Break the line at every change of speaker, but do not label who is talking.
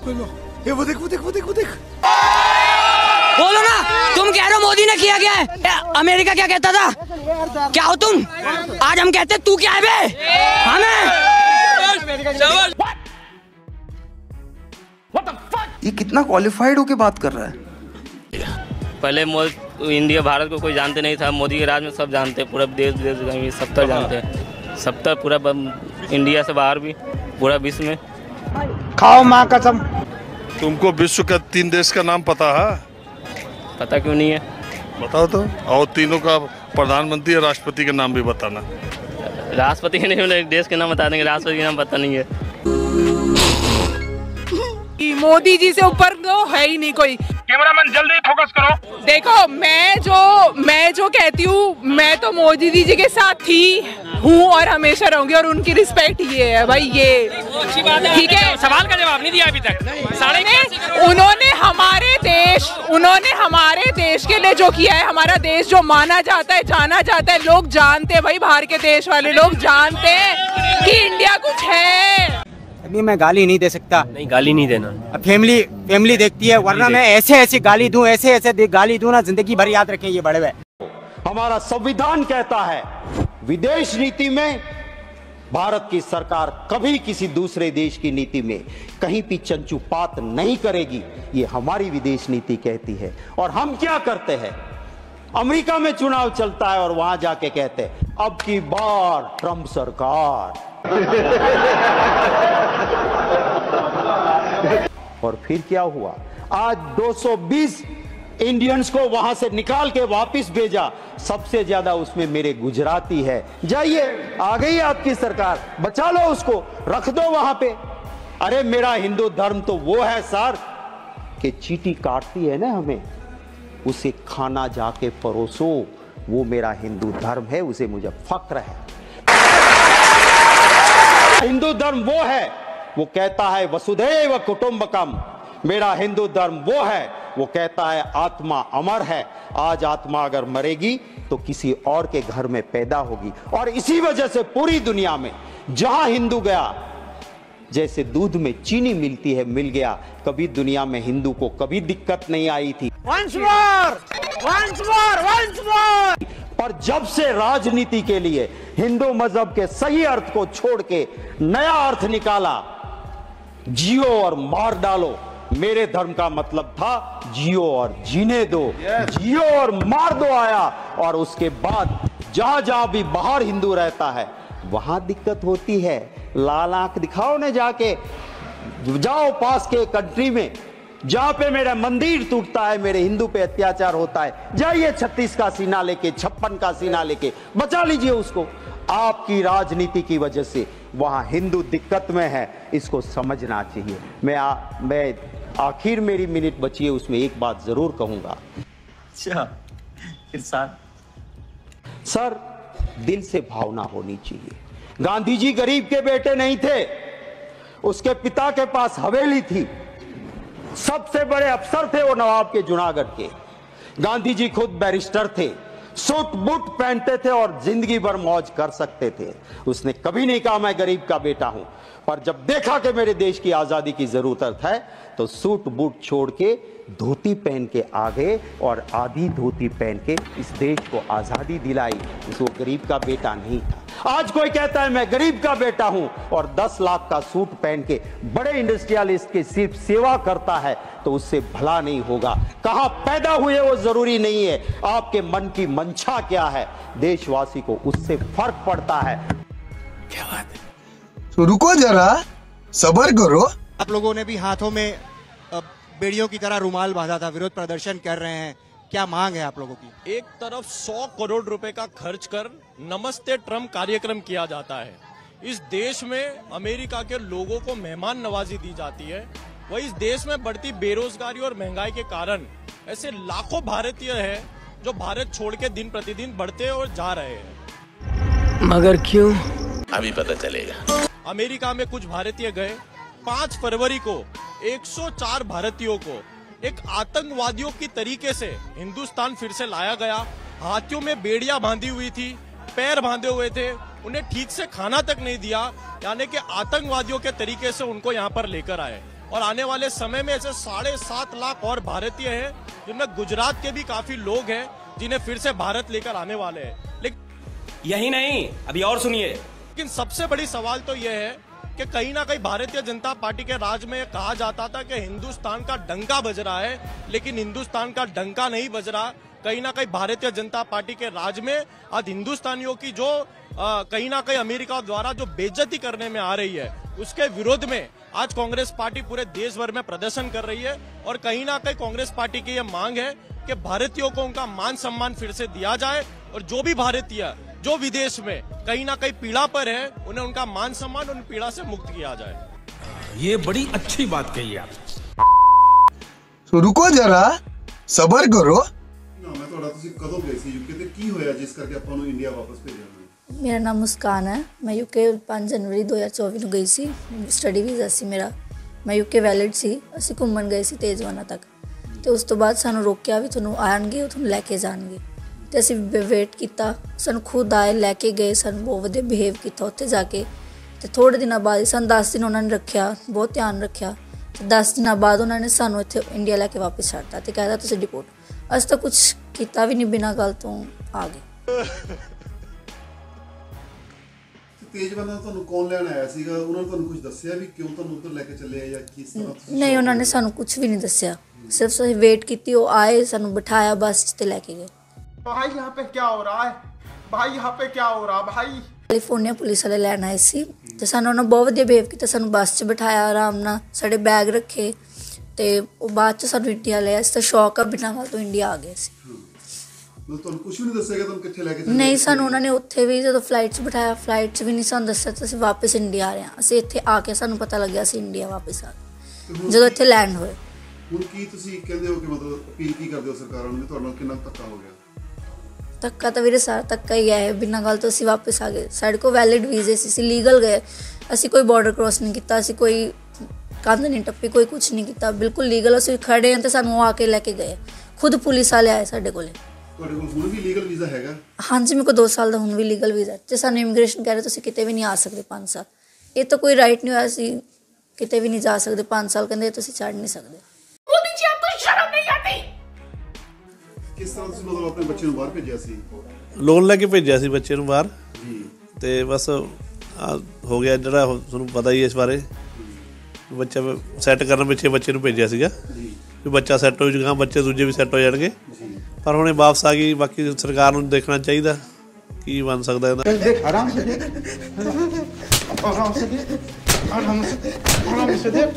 ये वो देख।
बोलो ना, तुम कह रहे हो मोदी ने किया क्या है? अमेरिका क्या कहता था? क्या हो तुम? आज हम कहते तू क्या है बे? हमें
ये कितना क्वालिफाइड होके बात कर रहा है?
पहले इंडिया भारत को कोई जानते नहीं था, मोदी के राज में सब जानते, पूरा देश विदेश सब तक जानते हैं, सब तक पूरा इंडिया से बाहर भी पूरा विश्व में।
खाओ माँ कसम।
तुमको विश्व का 3 देश का नाम पता है?
पता क्यों नहीं है?
बताओ तो। और तीनों का प्रधानमंत्री और राष्ट्रपति के नाम भी बताना।
राष्ट्रपति के नहीं, देश के नाम बता देंगे, राष्ट्रपति का नाम पता नहीं है।
मोदी जी से ऊपर तो है ही नहीं कोई।
कैमरामैन जल्दी फोकस करो।
देखो मैं जो कहती हूँ, मैं तो मोदी जी के साथ हूँ और हमेशा रहूंगी, और उनकी रिस्पेक्ट ये है भाई, ये ठीक है।
सवाल का जवाब नहीं दिया अभी तक।
उन्होंने हमारे देश के लिए जो किया है, हमारा देश जो माना जाता है, जाना जाता है, लोग जानते हैं भाई, बाहर के देश वाले लोग जानते हैं कि इंडिया कुछ है।
अभी मैं गाली नहीं दे सकता।
नहीं, गाली नहीं देना।
फैमिली देखती है, वरना मैं ऐसे गाली दूं, ऐसे गाली दूं ना, जिंदगी भर याद रखें ये बड़े हुए।
हमारा संविधान कहता है विदेश नीति में भारत की सरकार कभी किसी दूसरे देश की नीति में कहीं भी चंचुपात नहीं करेगी, ये हमारी विदेश नीति कहती है। और हम क्या करते हैं? अमेरिका में चुनाव चलता है और वहां जाके कहते हैं अब की बार ट्रंप सरकार। और फिर क्या हुआ? आज 220 इंडियंस को वहां से निकाल के वापस भेजा, सबसे ज्यादा उसमें मेरे गुजराती है। जाइए, आ गई आपकी सरकार, बचा लो उसको, रख दो वहां पे। अरे मेरा हिंदू धर्म तो वो है सर कि चींटी काटती है ना हमें, उसे खाना जाके परोसो, वो मेरा हिंदू धर्म है, उसे मुझे फक्र है। हिंदू धर्म वो है, वो कहता है वसुधैव कुटुंबकम। मेरा हिंदू धर्म वो है, वो कहता है आत्मा अमर है। आज आत्मा अगर मरेगी तो किसी और के घर में पैदा होगी। और इसी वजह से पूरी दुनिया में जहां हिंदू गया, जैसे दूध में चीनी मिलती है, मिल गया। कभी दुनिया में हिंदू को कभी दिक्कत नहीं आई थी।
Once more!
पर जब से राजनीति के लिए हिंदू मजहब के सही अर्थ को छोड़ के नया अर्थ निकाला, जियो और मार डालो, मेरे धर्म का मतलब था जियो और जीने दो, जियो और मार दो आया। और उसके बाद जहां जहां भी बाहर हिंदू रहता है वहां दिक्कत होती है। लाल आंख दिखाओ ने जाके, जाओ पास के कंट्री में जहां पे मेरा मंदिर टूटता है, मेरे हिंदू पे अत्याचार होता है, जाइए 36 का सीना लेके, 56 का सीना लेके, बचा लीजिए उसको। आपकी राजनीति की वजह से वहां हिंदू दिक्कत में है, इसको समझना चाहिए। मैं आखिर मेरी मिनट बची है, उसमें एक बात जरूर कहूंगा। सर, दिल से भावना होनी चाहिए। गांधी जी गरीब के बेटे नहीं थे, उसके पिता के पास हवेली थी, सबसे बड़े अफसर थे वो नवाब के जूनागढ़ के। गांधी जी खुद बैरिस्टर थे, सूट बूट पहनते थे और जिंदगी भर मौज कर सकते थे। उसने कभी नहीं कहा मैं गरीब का बेटा हूं। पर जब देखा कि मेरे देश की आजादी की जरूरत है तो सूट बूट छोड़ के धोती पहन के आ गए और आधी धोती पहन के इस देश को आजादी दिलाई। वो गरीब का बेटा नहीं था। आज कोई कहता है मैं गरीब का बेटा हूं और 10 लाख का सूट पहन के बड़े इंडस्ट्रियलिस्ट के सिर्फ सेवा करता है तो उससे भला नहीं होगा। कहां पैदा हुए वो जरूरी नहीं है, आपके मन की मंशा क्या है, देशवासी को उससे फर्क पड़ता है।
क्या बात है? तो रुको जरा, सब्र करो।
आप लोगों ने भी हाथों में बेड़ियों की तरह रुमाल बांधा था, विरोध प्रदर्शन कर रहे हैं, क्या मांग है आप लोगों की?
एक तरफ 100 करोड़ रुपए का खर्च कर नमस्ते ट्रम्प कार्यक्रम किया जाता है। इस देश में अमेरिका के लोगों को मेहमान नवाजी दी जाती है, वही इस देश में बढ़ती बेरोजगारी और महंगाई के कारण ऐसे लाखों भारतीय हैं जो भारत छोड़ के दिन प्रतिदिन बढ़ते और जा रहे हैं।
मगर क्यों?
अभी पता चलेगा। अमेरिका में कुछ भारतीय गए। 5 फरवरी को 104 भारतीयों को एक आतंकवादियों की तरीके से हिंदुस्तान फिर से लाया गया। हाथियों में बेड़ियां बांधी हुई थी, पैर बांधे हुए थे, उन्हें ठीक से खाना तक नहीं दिया, यानी कि आतंकवादियों के तरीके से उनको यहाँ पर लेकर आए। और आने वाले समय में ऐसे 7.5 लाख और भारतीय हैं, जिनमें गुजरात के भी काफी लोग हैं जिन्हें फिर से भारत लेकर आने वाले हैं। लेकिन
यही नहीं, अभी और सुनिए।
लेकिन सबसे बड़ी सवाल तो यह है कि कहीं ना कहीं भारतीय जनता पार्टी के राज में कहा जाता था कि हिंदुस्तान का डंका बज रहा है, लेकिन हिंदुस्तान का डंका नहीं बज रहा। कहीं ना कहीं भारतीय जनता पार्टी के राज में आज हिंदुस्तानियों की जो कहीं ना कहीं अमेरिका द्वारा जो बेइज्जती करने में आ रही है, उसके विरोध में आज कांग्रेस पार्टी पूरे देश भर में प्रदर्शन कर रही है। और कहीं ना कहीं कांग्रेस पार्टी की यह मांग है कि भारतीयों को उनका मान सम्मान फिर से दिया जाए, और जो भी भारतीय जो विदेश में कहीं ना कहीं पीड़ा पर है, उन्हें उनका मान सम्मान उन पीड़ा से मुक्त किया जाए।
ये बड़ी अच्छी बात कही आप।
तो रुको जरा, सबर करो।
मैं थोड़ा ਤੁਸੀਂ ਕਦੋਂ ਗਏ ਸੀ ਯੂਕੇ ਤੇ ਕੀ ਹੋਇਆ ਜਿਸ ਕਰਕੇ ਆਪਾਂ ਨੂੰ ਇੰਡੀਆ ਵਾਪਸ ਭੇਜਿਆ?
ਮੇਰਾ ਨਾਮ ਮੁਸਕਾਨ ਹੈ। ਮੈਂ ਯੂਕੇ 5 ਜਨਵਰੀ 2024 ਨੂੰ ਗਈ ਸੀ। ਸਟੱਡੀ ਵੀਜ਼ਾ ਸੀ ਮੇਰਾ। ਮੈਂ ਯੂਕੇ ਵੈਲਿਡ ਸੀ। ਅਸੀਂ ਘੁੰਮਣ ਗਏ ਸੀ ਤੇਜਵਾਨਾ ਤੱਕ, ਤੇ ਉਸ ਤੋਂ ਬਾਅਦ ਸਾਨੂੰ ਰੋਕਿਆ ਵੀ ਤੁਹਾਨੂੰ ਆਣਗੇ, ਉਹ ਤੁਹਾਨੂੰ ਲੈ ਕੇ ਜਾਣਗੇ। ਤੇ ਅਸੀਂ ਵੇਟ ਕੀਤਾ, ਸਾਨੂੰ ਖੁਦ ਆਏ, ਲੈ ਕੇ ਗਏ, ਸਾਨੂੰ ਬਹੁਤ ਵਧੀਆ ਬਿਹੇਵ ਕੀਤਾ ਉੱਥੇ ਜਾ ਕੇ। ਤੇ ਥੋੜ੍ਹੇ ਦਿਨਾਂ ਬਾਅਦ ਸਾਨੂੰ 10 ਦਿਨ ਉਹਨਾਂ ਨੇ ਰੱਖਿਆ, ਬਹੁਤ ਧਿਆਨ ਰੱਖਿਆ। ਤੇ 10 ਦਿਨਾਂ ਬਾਅਦ ਉਹਨਾਂ ਨੇ ਸਾਨੂੰ ਇੱਥੇ ਇੰਡੀਆ ਲੈ ਕੇ ਵਾਪਸ ਛੱਡਤਾ ਤੇ ਕਹਿ ਦਿੱਤਾ ਤੁਸੀਂ ਡਿਪੋਰਟ। ਅਸੀਂ ਤਾਂ ਕੁਛ ਕੀਤਾ ਵੀ ਨਹੀਂ, ਬਿਨਾਂ ਗੱਲ ਤੋਂ ਆ ਗਏ।
ਤੇਜਵਾਨਾ ਤੁਹਾਨੂੰ ਕੌਣ ਲੈਣ ਆਇਆ ਸੀਗਾ? ਉਹਨਾਂ ਨੇ ਤੁਹਾਨੂੰ ਕੁਝ ਦੱਸਿਆ ਵੀ ਕਿਉਂ ਤੁਹਾਨੂੰ ਉੱਧਰ ਲੈ ਕੇ ਚੱਲੇ ਆ ਜਾਂ ਕਿਸ ਤਰ੍ਹਾਂ?
ਨਹੀਂ, ਉਹਨਾਂ ਨੇ ਸਾਨੂੰ ਕੁਛ ਵੀ ਨਹੀਂ ਦੱਸਿਆ, ਸਿਰਫ ਅਸੀਂ ਵੇਟ ਕੀਤੀ। ਉਹ ਆਏ, ਸਾਨੂੰ ਬਿਠਾਇਆ ਬੱਸ 'ਚ ਤੇ ਲੈ ਕੇ ਗਏ।
भाई यहाँ पे क्या हो रहा है? भाई यहाँ पे क्या हो रहा भाई?
ਕੈਲੀਫੋਰਨੀਆ ਪੁਲਿਸ ਵਾਲੇ ਲੈਣ ਆਏ ਸੀ ਤੇ ਸਾਨੂੰ ਉਹਨਾਂ ਬਹੁਤ ਵਧੀਆ ਬਿਹੇਵ ਕੀਤਾ। ਸਾਨੂੰ ਬੱਸ 'ਚ ਬਿਠਾਇਆ, ਆਰਾਮ ਨਾਲ ਸਾਡੇ ਬੈਗ ਰੱਖੇ ਤੇ ਉਹ ਬਾਅਦ 'ਚ ਸਾਨੂੰ ਇੰਡੀਆ ਲਿਆ। ਅਸੀਂ ਤਾਂ ਸ਼ੌਕ ਆ, ਬਿਨਾਂ ਗੱਲ ਤੋਂ ਇੰਡੀਆ ਆ ਗਏ ਸੀ।
ਤੁਹਾਨੂੰ ਕੁਝ ਵੀ ਨਹੀਂ ਦੱਸਿਆ ਕਿ ਤੁਹਾਨੂੰ ਕਿੱਥੇ ਲੈ ਕੇ ਚੱਲੇ?
ਨਹੀਂ, ਸਾਨੂੰ ਉਹਨਾਂ ਨੇ ਉੱਥੇ ਵੀ ਜਦੋਂ ਫਲਾਈਟ 'ਚ ਬਿਠਾਇਆ, ਫਲਾਈਟ 'ਚ ਵੀ ਨਹੀਂ ਸਾਨੂੰ ਦੱਸਿਆ ਤਾਂ ਅਸੀਂ ਵਾਪਸ ਇੰਡੀਆ ਆ ਰਹੇ ਹਾਂ। ਅਸੀਂ ਇੱਥੇ ਆ ਕੇ ਸਾਨੂੰ ਪਤਾ ਲੱਗਿਆ ਅਸੀਂ ਇੰਡੀਆ ਵਾਪਸ ਆ ਗਏ ਜਦੋਂ ਇੱਥੇ ਲੈਂਡ ਹੋਏ।
ਹੁਣ ਕੀ ਤੁਸੀਂ ਕਹਿੰਦੇ ਹੋ ਕਿ ਮਤਲਬ ਅਪੀਲ ਕੀ ਕਰਦੇ ਹੋ ਸਰਕਾਰਾਂ ਨੂੰ? ਤੁਹਾਡੇ ਨਾਲ ਕਿੰਨਾ ਧੱਕਾ ਹੋ ਗਿਆ?
ਧੱਕਾ ਤਾਂ ਵੀਰੇ ਸਾਰਾ ਧੱਕਾ ਹੀ ਹੈ। ਬਿਨਾਂ ਗੱਲ ਤੋਂ ਅਸੀਂ ਵਾਪਸ ਆ ਗਏ। ਸਾਡੇ ਕੋਲ ਵੈਲਿਡ ਵੀਜ਼ੇ ਸੀ, ਅਸੀਂ ਲੀਗਲ ਗਏ। ਅਸੀਂ ਕੋਈ ਬਾਰਡਰ ਕ੍ਰੋਸ ਨਹੀਂ ਕੀਤਾ, ਅਸੀਂ ਕੋਈ ਕੰਧ ਨਹੀਂ ਟੱਪੀ, ਕੋਈ ਕੁਛ ਨਹੀਂ ਕੀਤਾ, ਬਿਲਕੁਲ ਲੀਗਲ ਅਸੀਂ ਖੜੇ ਹਾਂ। ਤੇ ਸਾਨੂੰ ਆ ਕੇ ਲੈ ਕੇ ਗਏ, ਖੁਦ ਪੁਲਿਸ ਵਾਲੇ ਆਏ ਸਾਡੇ ਕੋਲੇ।
ਤੁਹਾਡੇ ਕੋਲ ਹੁਣ ਵੀ ਲੀਗਲ ਵੀਜ਼ਾ ਹੈਗਾ?
ਹਾਂਜੀ, ਮੇਰੇ ਕੋਲ 2 ਸਾਲ ਦਾ ਹੁਣ ਵੀ ਲੀਗਲ ਵੀਜ਼ਾ। ਤੇ ਸਾਨੂੰ ਇਮੀਗ੍ਰੇਸ਼ਨ ਕਹਿ ਰਹੇ ਤੁਸੀਂ ਕਿਤੇ ਵੀ ਨਹੀਂ ਆ ਸਕਦੇ 5 ਸਾਲ। ਇਹ ਤਾਂ ਕੋਈ ਰਾਈਟ ਨਹੀਂ ਹੋਇਆ, ਅਸੀਂ ਕਿਤੇ ਵੀ ਨਹੀਂ ਜਾ ਸਕਦੇ 5 ਸਾਲ। ਕਹਿੰਦੇ ਤੁਸੀਂ ਛੱਡ ਨਹੀਂ ਸਕਦੇ।
ਕਿਸ ਤਰ੍ਹਾਂ ਤੁਸੀਂ ਮਤਲਬ ਆਪਣੇ ਬੱਚੇ ਨੂੰ ਬਾਹਰ ਭੇਜਿਆ ਸੀ?
ਲੋਨ ਲੈ ਕੇ ਭੇਜਿਆ ਸੀ ਬੱਚੇ ਨੂੰ ਬਾਹਰ ਜੀ। ਤੇ ਬਸ ਹੋ ਗਿਆ ਜਿਹੜਾ ਤੁਹਾਨੂੰ ਪਤਾ ਹੀ ਇਸ ਬਾਰੇ। ਬੱਚਾ ਸੈੱਟ ਕਰਨ ਪਿੱਛੇ ਬੱਚੇ ਨੂੰ ਭੇਜਿਆ ਸੀਗਾ ਵੀ ਬੱਚਾ ਸੈੱਟ ਹੋ ਜਾਊਗਾ, ਬੱਚੇ ਦੂਜੇ ਵੀ ਸੈੱਟ ਹੋ ਜਾਣਗੇ। ਪਰ ਹੁਣ ਇਹ ਵਾਪਸ ਆ ਗਈ। ਬਾਕੀ ਸਰਕਾਰ ਨੂੰ ਦੇਖਣਾ ਚਾਹੀਦਾ ਕੀ ਬਣ ਸਕਦਾ ਇਹਦਾ।
आराम से देख, आराम से देख, आराम से देख, आराम से देख।